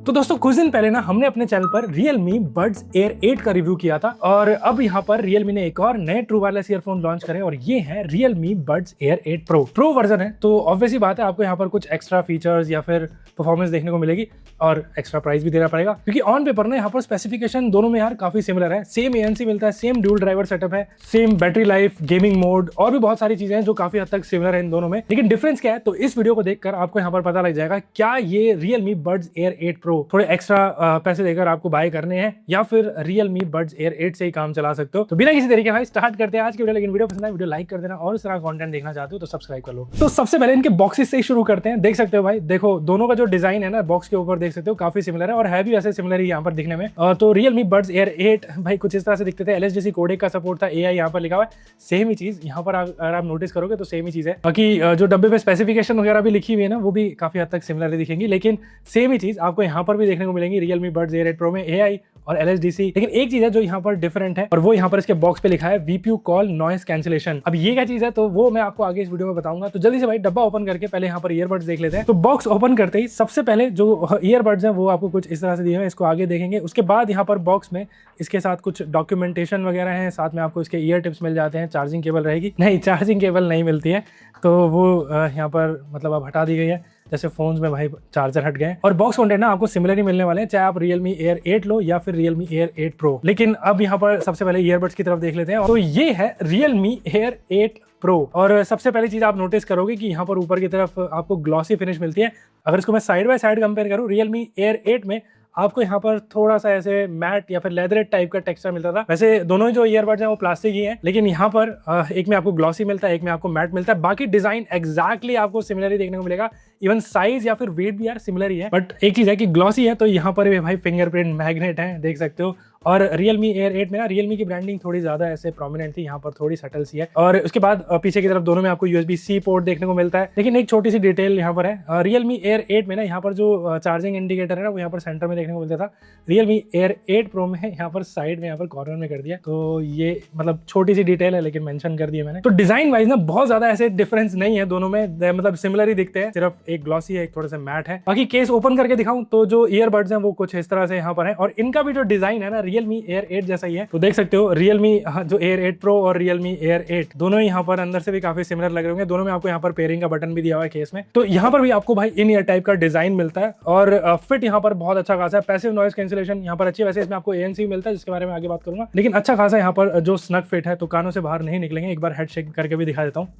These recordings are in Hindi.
तो दोस्तों कुछ दिन पहले ना हमने अपने चैनल पर Realme Buds Air 8 का रिव्यू किया था और अब यहाँ पर Realme ने एक और नए ट्रू वायरलेस ईयरफोन लॉन्च करे और ये है Realme Buds Air 8 pro version है। तो ऑब्वियसली बात है आपको यहाँ पर कुछ एक्स्ट्रा फीचर्स या फिर परफॉर्मेंस देखने को मिलेगी और एक्स्ट्रा प्राइस भी देना पड़ेगा क्योंकि ऑन पेपर ना यहाँ पर स्पेसिफिकेशन दोनों में यार काफी सिमिलर है। सेम ANC मिलता है, सेम ड्यूल ड्राइवर सेटअप है, same battery life, gaming mode और भी बहुत सारी चीजें हैं जो काफी हद तक सिमिलर है इन दोनों में। लेकिन डिफरेंस क्या है तो इस वीडियो को देखकर आपको यहाँ पर पता लग जाएगा क्या ये Realme Buds Air 8 Pro थोड़े एक्स्ट्रा पैसे देकर आपको बाय करने हैं या फिर Realme Buds Air 8 से ही काम चला सकते हो। तो बिना किसी तरीके भाई स्टार्ट करते हैं आज की वीडियो। लेकिन वीडियो पसंद आए वीडियो लाइक कर देना और इस तरह कंटेंट देखना चाहते हो तो सब्सक्राइब कर लो। तो सबसे पहले इनके बॉक्सेस से ही शुरू करते हैं। देख सकते हो भाई, देखो दोनों का जो डिजाइन है ना बॉक्स के ऊपर देख सकते हो काफी सिमिलर है और है भी वैसे सिमिलर ही यहाँ पर दिखने में। तो Realme Buds Air 8 भाई कुछ इस तरह से दिखते थे। LSDC कोडेक का सपोर्ट था, AI यहाँ पर लिखा हुआ है, सेम ही चीज यहाँ पर अगर आप नोटिस करोगे तो सेम ही चीज है। बाकी जो डब्बे पे स्पेसिफिकेशन वगैरह भी लिखी हुई है ना वो भी काफी हद तक सिमिलर दिखेंगी, लेकिन सेम ही चीज आपको यहाँ पर भी देखने को मिलेंगी Realme Buds Air 8 Pro में AI और LSDC। लेकिन एक चीज है जो यहाँ पर डिफरेंट है और वो यहाँ पर इसके बॉक्स पे लिखा है VPU कॉल नॉइस कैंसिलेशन। अब ये क्या चीज है तो वो मैं आपको आगे इस वीडियो में बताऊंगा। तो जल्दी से भाई डब्बा ओपन करके पहले यहाँ पर ईयरबड्स देख लेते हैं। तो बॉक्स ओपन करते ही सबसे पहले जो ईयरबड्स हैं वो आपको कुछ इस तरह से दिए हुए हैं, इसको आगे देखेंगे। उसके बाद यहाँ पर बॉक्स में इसके साथ कुछ डॉक्यूमेंटेशन वगैरह है, साथ में आपको इसके ईयर टिप्स मिल जाते हैं। चार्जिंग केबल रहेगी नहीं, चार्जिंग केबल नहीं मिलती है तो वो यहाँ पर मतलब अब हटा दी गई है, जैसे फोन्स में भाई चार्जर हट गए। और बॉक्स कंटेंट ना आपको सिमिलर ही मिलने वाले हैं चाहे आप Realme Air 8 लो या फिर Realme Air 8 Pro। लेकिन अब यहाँ पर सबसे पहले ईयरबड्स की तरफ देख लेते हैं। तो ये है Realme Air 8 Pro और सबसे पहली चीज आप नोटिस करोगे कि यहाँ पर ऊपर की तरफ आपको ग्लॉसी फिनिश मिलती है। अगर इसको मैं साइड बाय साइड कंपेयर करूँ Realme Air 8 में आपको यहाँ पर थोड़ा सा ऐसे मैट या फिर लेदरेट टाइप का टेक्सचर मिलता था। वैसे दोनों ही जो ईयरबड्स हैं वो प्लास्टिक ही हैं, लेकिन यहाँ पर एक में आपको ग्लॉसी मिलता है, एक में आपको मैट मिलता है। बाकी डिजाइन एग्जैक्टली आपको सिमिलर ही देखने को मिलेगा, इवन साइज या फिर वेट भी यार सिमिलर ही है। बट एक चीज है कि ग्लॉसी है तो यहाँ पर भी भाई फिंगरप्रिंट मैग्नेट है, देख सकते हो। और Realme Air 8 में ना Realme की ब्रांडिंग थोड़ी ज्यादा ऐसे प्रोमिनेंट थी, यहाँ पर थोड़ी सटल सी है। और उसके बाद पीछे की तरफ दोनों में आपको USB-C पोर्ट देखने को मिलता है। लेकिन एक छोटी सी डिटेल यहाँ पर है, Realme Air 8 में ना यहाँ पर जो चार्जिंग इंडिकेटर है ना वो यहाँ पर सेंटर में देखने को मिलता था। Realme Air 8 Pro में यहाँ पर साइड में यहाँ पर कॉर्नर में कर दिया। तो ये मतलब छोटी सी डिटेल है लेकिन मेंशन कर दिया मैंने। तो डिजाइन वाइज ना बहुत ज्यादा ऐसे डिफरेंस नहीं है दोनों में, मतलब सिमिलर ही दिखते हैं, सिर्फ एक ग्लॉसी है एक थोड़ा सा मैट है। बाकी केस ओपन करके दिखाऊं तो जो ईयरबड्स हैं वो कुछ इस तरह से यहाँ पर है और इनका भी जो डिजाइन है ना Realme Air 8 जैसा ही है। तो देख सकते हो Realme जो Air 8 Pro और Realme Air 8 दोनों ही यहाँ पर अंदर से भी काफी सिमिलर लग रहे होंगे। दोनों में आपको यहाँ पर पेयरिंग का बटन भी दिया हुआ है केस में। तो यहाँ पर भी आपको भाई इन ईयर टाइप का डिजाइन मिलता है और फिट यहाँ पर बहुत अच्छा खासा है। पैसिव नॉइस कैंसिलेशन यहाँ पर अच्छी, वैसे इसमें आपको ANC मिलता है जिसके बारे में आगे बात करूंगा, लेकिन अच्छा खासा यहाँ पर जो स्नग फिट है तो कानों से बाहर नहीं निकलेंगे। एक बार हेड शेक करके भी दिखा देता हूँ।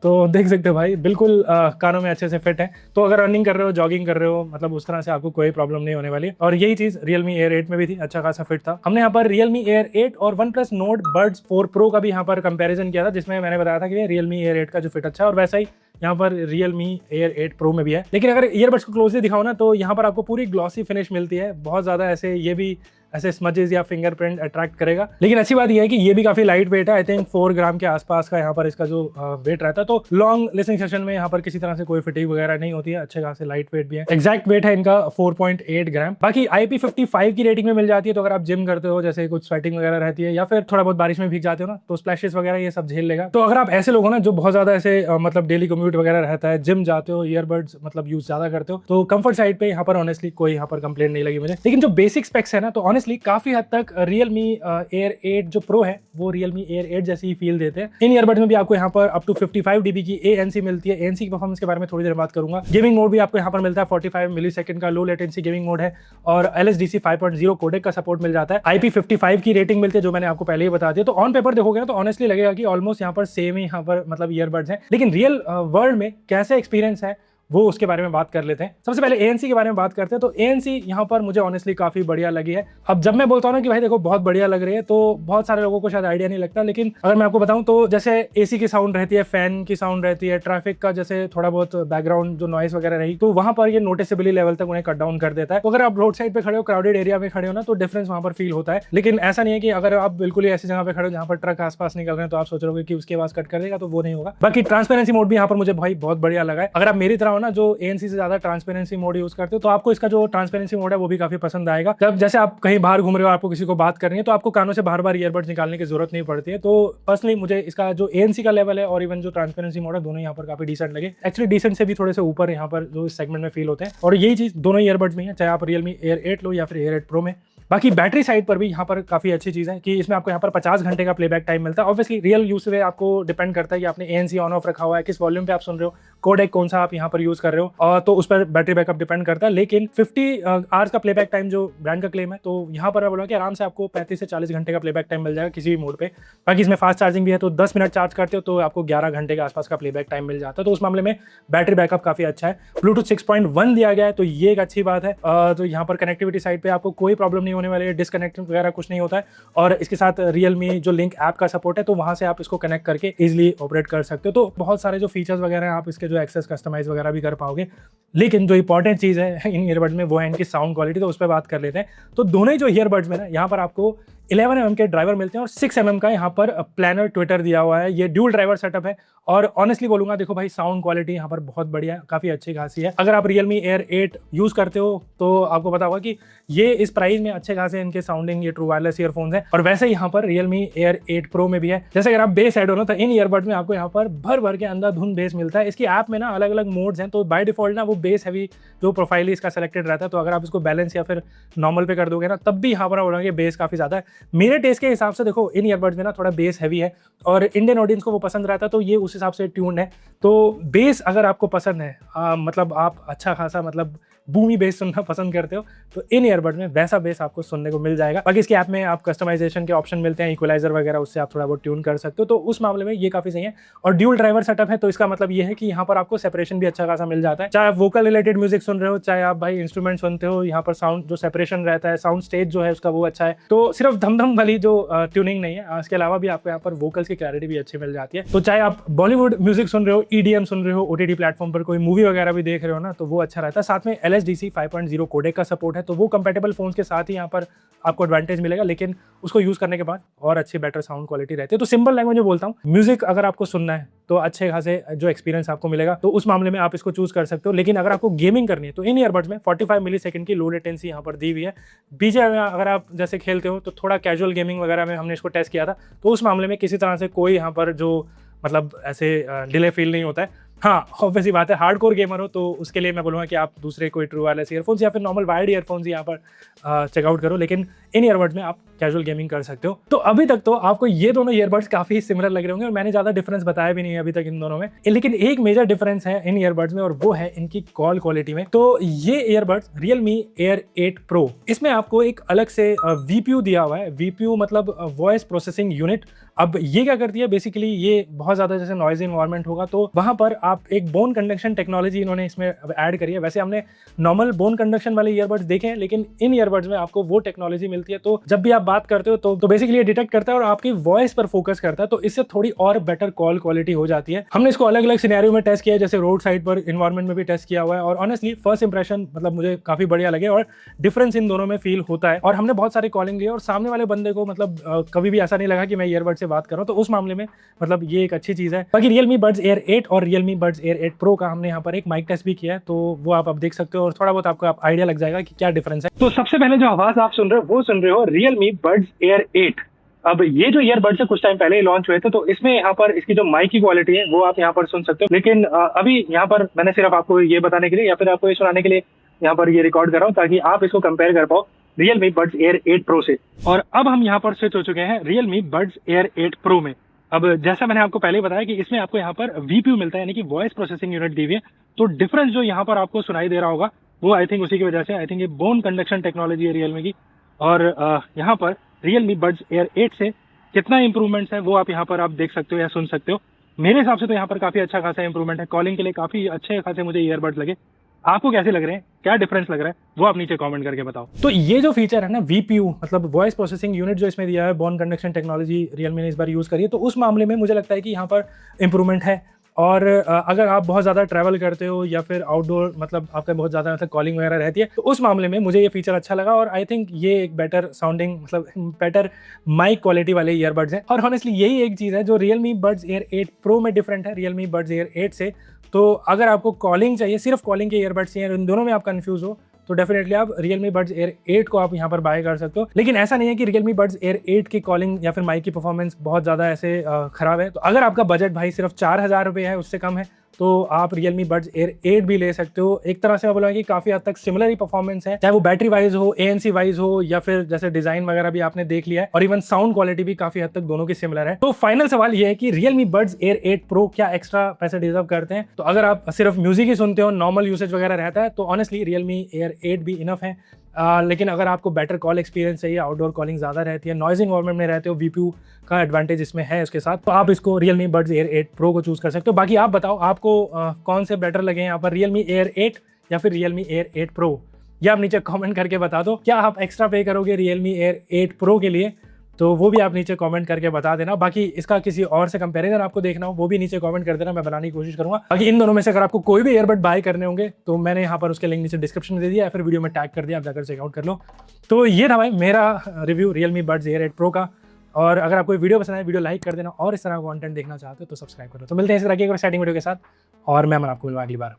तो देख सकते हो भाई बिल्कुल कानों में अच्छे से फिट है। तो अगर रनिंग कर रहे हो, जॉगिंग कर रहे हो, मतलब उस तरह से आपको कोई प्रॉब्लम नहीं होने वाली। और यही चीज Realme Air 8 में भी थी, अच्छा खासा फिट था। हमने यहाँ पर Realme Air 8 और OnePlus Nord Buds 4 Pro का भी यहाँ पर कंपैरिजन किया था जिसमें मैंने बताया था कि Realme Air 8 का जो फिट अच्छा है और वैसा ही यहाँ पर Realme Air 8 Pro में भी है। लेकिन अगर ईयरबड्स को क्लोजली दिखाओ ना तो यहाँ पर आपको पूरी ग्लॉसी फिनिश मिलती है, बहुत ज्यादा ऐसे ये भी ऐसे स्मजेस या फिंगरप्रिंट अट्रैक्ट करेगा। लेकिन अच्छी बात यह है कि ये भी काफी लाइट वेट है, आई थिंक 4 ग्राम के आसपास का यहाँ पर इसका जो वेट रहता है। तो लॉन्ग लिसनिंग सेशन में यहाँ पर किसी तरह से कोई फिटिंग वगैरह नहीं होती है, अच्छे खासे लाइट वेट भी है। एग्जैक्ट वेट है इनका 4.8 ग्राम। बाकी IP55 की रेटिंग में मिल जाती है। तो अगर आप जिम करते हो, जैसे कुछ स्वेटिंग वगैरह रहती है या फिर थोड़ा बहुत बारिश में भीग जाते हो ना तो स्प्लैशेस वगैरह ये सब झेल लेगा। तो अगर आप ऐसे लोग हो ना जो बहुत ज्यादा ऐसे मतलब डेली कम्यूट वगैरह रहता है, जिम जाते हो, ईयरबड्स मतलब यूज ज्यादा करते हो, तो कंफर्ट साइड पे यहाँ पर ऑनेस्टली कोई यहाँ पर कंप्लेंट नहीं लगी मुझे। लेकिन जो बेसिक स्पेक्स है ना तो ऑनेस्टली काफी हद तक Realme Air 8 जो Pro है वो Realme Air 8 जैसी ही फील देते हैं। इन ईयरबड्स में भी आपको यहाँ पर अप टू 55 dB की ANC मिलती है। ANC की परफॉर्मेंस के बारे में थोड़ी देर बात करूंगा। गेमिंग मोड भी आपको यहाँ पर मिलता है, 45 मिलीसेकंड का लो लेटेंसी गेमिंग मोड है और LSDC 5.0 कोडेक का सपोर्ट मिल जाता है। IP55 की रेटिंग मिलती है जो मैंने आपको पहले ही बता दिया। तो ऑन पेपर देखोगे ना तो ऑनेस्टली लगेगा कि ऑलमोस्ट यहाँ पर सेम ही यहाँ पर मतलब ईयरबड्स हैं, लेकिन रियल वर्ल्ड में कैसे एक्सपीरियंस है वो उसके बारे में बात कर लेते हैं। सबसे पहले ANC के बारे में बात करते हैं। तो ANC यहाँ पर मुझे ऑनेस्टली काफी बढ़िया लगी है। अब जब मैं बोलता हूँ ना कि भाई देखो बहुत बढ़िया लग रही है तो बहुत सारे लोगों को शायद आइडिया नहीं लगता, लेकिन अगर मैं आपको बताऊं तो जैसे AC की साउंड रहती है, फैन की साउंड रहती है, ट्रैफिक का जैसे थोड़ा बहुत बैकग्राउंड जो नॉइस वगैरह रही तो वहां पर ये नोटिसेबली लेवल तक उन्हें कट डाउन कर देता है। तो अगर आप रोड साइड पे खड़े हो, क्राउडेड एरिया में खड़े हो ना तो डिफरेंस वहां पर फील होता है। लेकिन ऐसा नहीं है कि अगर आप बिल्कुल ही ऐसी जगह पे खड़े हो जहाँ पर ट्रक आसपास निकल रहे हैं तो आप सोच रहे हो कि उसकी आवाज कट कर देगा, तो वो नहीं होगा। बाकी ट्रांसपेरेंसी मोड भी यहाँ पर मुझे भाई बहुत बढ़िया लगा है। अगर आप मेरी तरह हो ना जो ANC से ज्यादा ट्रांसपेरेंसी मोड यूज करते हो, तो आपको इसका जो ट्रांसपेरेंसी मोड है वो भी काफी पसंद आएगा। जब जैसे आप कहीं बाहर घूम रहे हो, आपको किसी को बात करनी है, तो आपको कानों से बार बार ईयरबड्स निकालने की जरूरत नहीं पड़ती है। तो पर्सनली मुझे इसका जो ANC का लेवल है और इवन जो ट्रांसपेरेंसी मोड है, दोनों यहाँ पर काफी डिसेंट लगे। एक्चुअली डिसेंट से भी थोड़े से ऊपर यहाँ पर जो इस सेगमेंट में फील होते हैं, और यही चीज दोनों ईयरबड्स में है, चाहे आप Realme Air 8 लो या फिर Air 8 Pro में। बाकी बैटरी साइड पर भी यहाँ पर काफी अच्छी चीज है कि इसमें आपको यहाँ पर 50 घंटे का प्लेबैक टाइम मिलता है। ऑब्वियसली रियल यूज पे आपको डिपेंड करता है कि आपने ANC ऑन ऑफ रखा हुआ है, किस वॉल्यूम पे आप सुन रहे हो, कोडेक कौन सा आप यहाँ पर यूज कर रहे हो, और तो उस पर बैटरी बैकअप डिपेंड करता है। लेकिन 50 आवर्स का प्लेबैक टाइम जो ब्रांड का क्लेम है, तो यहाँ पर मैं बोलूँगा कि आराम से आपको 35 से 40 घंटे का प्लेबैक टाइम मिल जाएगा किसी भी मोड पे। बाकी इसमें फास्ट चार्जिंग भी है, तो 10 मिनट चार्ज करते हो तो आपको 11 घंटे के आसपास का प्लेबैक टाइम मिल जाता है। तो उस मामले में बैटरी बैकअप काफी अच्छा है। ब्लूटूथ 6.1 दिया गया है, तो ये एक अच्छी बात है। तो यहाँ पर कनेक्टिविटी साइड पे आपको कोई प्रॉब्लम नहीं होने वाली है, डिस्कनेक्ट वगैरह कुछ नहीं होता है। और इसके साथ Realme जो लिंक ऐप का सपोर्ट है, तो वहां से आप इसको कनेक्ट करके इजिली ऑपरेट कर सकते हो। तो बहुत सारे जो फीचर्स वगैरह हैं, आप इसके जो एक्सेस कस्टमाइज वगैरह भी कर पाओगे। लेकिन जो इंपॉर्टेंट चीज है इन ईयरबड्स में, वो है इनकी साउंड क्वालिटी। तो उस पर बात कर लेते हैं। तो दोनों ही जो ईयरबड्स में ना, यहाँ पर आपको 11 mm के ड्राइवर मिलते हैं और 6 mm का यहाँ पर प्लानर ट्विटर दिया हुआ है। ये ड्यूल ड्राइवर सेटअप है, और ऑनेस्टली बोलूंगा, देखो भाई, साउंड क्वालिटी यहाँ पर बहुत बढ़िया है, काफी अच्छी खासी है। अगर आप Realme Air 8 यूज करते हो तो आपको पता होगा कि ये इस प्राइस में अच्छे खासे इनके साउंडिंग ये ट्रू वायरलेस ईयरफोन्स हैं। और वैसे यहाँ पर Realme Air 8 Pro में भी है। जैसे अगर आप बेस हेड हो ना, तो इन ईयरबड्स में आपको यहाँ पर भर भर के अंधाधुंध बेस मिलता है। इसकी ऐप में ना अलग अलग मोड्स हैं, तो बाय डिफॉल्ट ना वो बेस हैवी जो प्रोफाइल इसका सेलेक्टेड रहता है। तो अगर आप इसको बैलेंस या फिर नॉर्मल पे कर दोगे ना, तब भी यहाँ पर बोलोगे बेस काफी ज्यादा है। मेरे टेस्ट के हिसाब से देखो, इन ईयरबड्स में ना थोड़ा बेस हैवी है, और इंडियन ऑडियंस को वो पसंद रहता है, तो ये उस हिसाब से ट्यून्ड है। तो बेस अगर आपको पसंद है, मतलब आप अच्छा खासा मतलब बूमी बेस सुनना पसंद करते हो, तो इन ईयरबड में वैसा बेस आपको सुनने को मिल जाएगा। बाकी इसके ऐप में आप कस्टमाइजेशन के ऑप्शन मिलते हैं, इक्वलाइजर वगैरह, उससे आप थोड़ा बहुत ट्यून कर सकते हो। तो उस मामले में ये काफी सही है। और ड्यूल ड्राइवर सेटअप है, तो इसका मतलब ये है कि यहाँ पर आपको सेपरेशन भी अच्छा खासा मिल जाता है। चाहे आप वोकल रिलेटेड म्यूजिक सुन रहे हो, चाहे आप भाई इंस्ट्रूमेंट सुनते हो, यहाँ पर साउंड जो सेपरेशन रहता है, साउंड स्टेज जो है उसका वो अच्छा है। तो सिर्फ धम वाली जो ट्यूनिंग नहीं है, इसके अलावा भी आपको यहाँ पर वोकल्स की क्लैरिटी भी अच्छी मिल जाती है। तो चाहे आप बॉलीवुड म्यूजिक सुन रहे हो, EDM सुन रहे हो, OTT प्लेटफॉर्म पर कोई मूवी वगैरह भी देख रहे हो ना, तो वो अच्छा रहता है। साथ में LSDC 5.0 कोडेक का सपोर्ट है, तो वो कंपेटेबल फोन्स के साथ ही यहाँ पर आपको एडवांटेज मिलेगा, लेकिन उसको यूज करने के बाद और अच्छी बेटर साउंड क्वालिटी रहती है। तो सिंपल लैंग्वेज में बोलता हूँ, म्यूजिक अगर आपको सुनना है तो अच्छे खासे जो एक्सपीरियंस आपको मिलेगा, तो उस मामले में आप इसको चूज कर सकते हो। लेकिन अगर आपको गेमिंग करनी है, तो इन ईयरबड्स में 45 मिलीसेकंड की लो लेटेंसी यहाँ पर दी हुई है। बीच अगर आप जैसे खेलते हो, तो थोड़ा कैजुअल गेमिंग वगैरह में हमने इसको टेस्ट किया था, तो उस मामले में किसी तरह से कोई यहाँ पर जो मतलब ऐसे डिले फील नहीं होता है। हाँ, ऑब्वियसली बात है, हार्डकोर गेमर हो तो उसके लिए मैं बोलूँगा कि आप दूसरे कोई ट्रू वायरलेस ईयरफोन्स या फिर नॉर्मल वायर्ड ईयरफोन्स यहाँ पर चेकआउट करो। लेकिन इन ईयरबड्स में आप कैजुअल गेमिंग कर सकते हो। तो अभी तक तो आपको ये दोनों ईयरबड्स काफी सिमिलर लग रहे होंगे, और मैंने ज्यादा डिफरेंस बताया भी नहीं है अभी तक इन दोनों में। लेकिन एक मेजर डिफरेंस है इन ईयरबड्स में, और वो है इनकी कॉल क्वालिटी में। तो ये ईयरबड्स Realme Air 8 Pro, इसमें आपको एक अलग से VPU दिया हुआ है। VPU मतलब वॉइस प्रोसेसिंग यूनिट। अब ये क्या करती है, बेसिकली ये बहुत ज्यादा जैसे नॉइजी इन्वायरमेंट होगा, तो वहां पर आप एक बोन कंडक्शन टेक्नोलॉजी इन्होंने इसमें ऐड करी है। वैसे हमने नॉर्मल बोन कंडक्शन वाले ईयरबड्स देखे हैं, लेकिन इन ईयरबड्स में आपको वो टेक्नोलॉजी मिलती है। तो जब भी आप बात करते हो, तो बेसिकली ये डिटेक्ट करता है और आपकी वॉइस पर फोकस करता है, तो इससे थोड़ी और बेटर कॉल क्वालिटी हो जाती है। हमने इसको अलग अलग सिनेरियो में टेस्ट किया है, जैसे रोड साइड पर इन्वायरमेंट में भी टेस्ट किया हुआ है, और ऑनेस्टली फर्स्ट इंप्रेशन मतलब मुझे काफी बढ़िया लगे, और डिफरेंस इन दोनों में फील होता है। और हमने बहुत सारे कॉलिंग लिए, और सामने वाले बंदे को मतलब कभी भी ऐसा नहीं लगा कि मैं ईयरबड से बात कर रहा हूँ। तो उस मामले में मतलब ये एक अच्छी चीज है। बाकी Realme Buds Air 8 और Realme Buds Air 8 Pro का हमने यहाँ पर एक माइक टेस्ट भी किया है, तो वो आप अब देख सकते हो, और थोड़ा बहुत आपको आइडिया लग जाएगा कि क्या डिफरेंस है। तो सबसे पहले जो आवाज आप सुन रहे हो, वो सुन रहे हो Realme Buds Air 8। अब ये जो ईयरबड्स है कुछ टाइम पहले ही लॉन्च हुए थे, तो इसमें यहाँ पर इसकी जो माइक की क्वालिटी है वो आप यहाँ पर सुन सकते हो। लेकिन अभी यहाँ पर मैंने सिर्फ आपको ये बताने के लिए या फिर आपको ये सुनाने के लिए यहाँ पर ये रिकॉर्ड कर रहा हूँ, ताकि आप इसको कंपेयर कर पाओ Realme Buds Air 8 Pro से। और अब हम यहाँ पर स्विच हो चुके हैं Realme Buds Air 8 Pro में। अब जैसा मैंने आपको पहले बताया कि इसमें आपको यहाँ पर VPU मिलता है, यानी कि वॉइस प्रोसेसिंग यूनिट दी हुई है। तो डिफरेंस जो यहाँ पर आपको सुनाई दे रहा होगा, वो आई थिंक उसी की वजह से, आई थिंक ये बोन कंडक्शन टेक्नोलॉजी है Realme की। और यहाँ पर Realme Buds Air 8 से कितना इंप्रूवमेंट्स है वो आप यहाँ पर आप देख सकते हो या सुन सकते हो। मेरे हिसाब से तो यहाँ पर काफी अच्छा खासा इंप्रूवमेंट है। कॉलिंग के लिए काफी अच्छे खासे मुझे ईयरबड्स लगे। आपको कैसे लग रहे हैं, क्या डिफरेंस लग रहा है, वो आप नीचे कमेंट करके बताओ। तो ये जो फीचर है ना, VPU मतलब वॉइस प्रोसेसिंग यूनिट जो इसमें दिया है, बोन कंडक्शन टेक्नोलॉजी Realme ने इस बार यूज करी है, तो उस मामले में मुझे लगता है कि यहाँ पर इंप्रूवमेंट है। और अगर आप बहुत ज़्यादा ट्रैवल करते हो या फिर आउटडोर मतलब आपका बहुत ज़्यादा मतलब कॉलिंग वगैरह रहती है, तो उस मामले में मुझे ये फीचर अच्छा लगा और आई थिंक ये एक बेटर साउंडिंग मतलब बेटर माइक क्वालिटी वाले ईयरबड्स हैं। और ऑनेस्टली यही एक चीज़ है जो Realme Buds Air 8 Pro में डिफरेंट है Realme Buds Air 8 से। तो अगर आपको कॉलिंग चाहिए, सिर्फ कॉलिंग के ईयरबड्स चाहिए, इन दोनों में आप कंफ्यूज हो, तो डेफिनेटली आप Realme Buds Air 8 को आप यहाँ पर बाय कर सकते हो। लेकिन ऐसा नहीं है कि Realme Buds Air 8 की कॉलिंग या फिर माइक की परफॉर्मेंस बहुत ज़्यादा ऐसे खराब है। तो अगर आपका बजट भाई सिर्फ 4000 रुपये है, उससे कम है, तो आप Realme Buds Air 8 भी ले सकते हो। एक तरह से मैं बोलूँगा कि काफ़ी हद तक सिमिलर ही परफॉर्मेंस है, चाहे वो बैटरी वाइज हो, ANC वाइज हो, या फिर जैसे डिजाइन वगैरह भी आपने देख लिया है, और इवन साउंड क्वालिटी भी काफ़ी हद तक दोनों की सिमिलर है। तो फाइनल सवाल ये है कि Realme Buds Air 8 Pro क्या एक्स्ट्रा पैसे डिजर्व करते हैं? तो अगर आप सिर्फ म्यूजिक ही सुनते हो, नॉर्मल यूसेज वगैरह रहता है, तो ऑनेस्टली Realme Air 8 भी इनफ है। लेकिन अगर आपको बेटर कॉल एक्सपीरियंस चाहिए, आउटडोर कॉलिंग ज़्यादा रहती है, नॉइज इन्वायरमेंट में रहते हो, VPU का एडवांटेज इसमें है उसके साथ, तो आप इसको Realme Buds Air 8 Pro को चूज़ कर सकते हो। बाकी आप बताओ आपको कौन से बेटर लगे यहाँ पर, Realme Air 8 या फिर Realme Air 8 Pro? ये आप नीचे कमेंट करके बता दो। क्या आप एक्स्ट्रा पे करोगे Realme Air 8 Pro के लिए? तो वो भी आप नीचे कमेंट करके बता देना। बाकी इसका किसी और से कंपैरिजन आपको देखना हो, वो भी नीचे कमेंट कर देना, मैं बनाने की कोशिश करूंगा। बाकी इन दोनों में से अगर आपको कोई भी ईयरबड बाय करने होंगे तो मैंने यहाँ पर उसके लिंक नीचे डिस्क्रिप्शन में दे दिया या फिर वीडियो में टैग कर दिया, आप जाकर चेकआउट कर लो। तो ये था भाई मेरा review Realme Buds Air 8 Pro का। और अगर आपको वीडियो पसंद आए, वीडियो लाइक कर देना, और इस तरह का कंटेंट देखना चाहते हो तो सब्सक्राइब कर दो। तो मिलते हैं इस तरह की एक एक्साइटिंग वीडियो के साथ, और मैं आपको मिलूंगा अगली बार।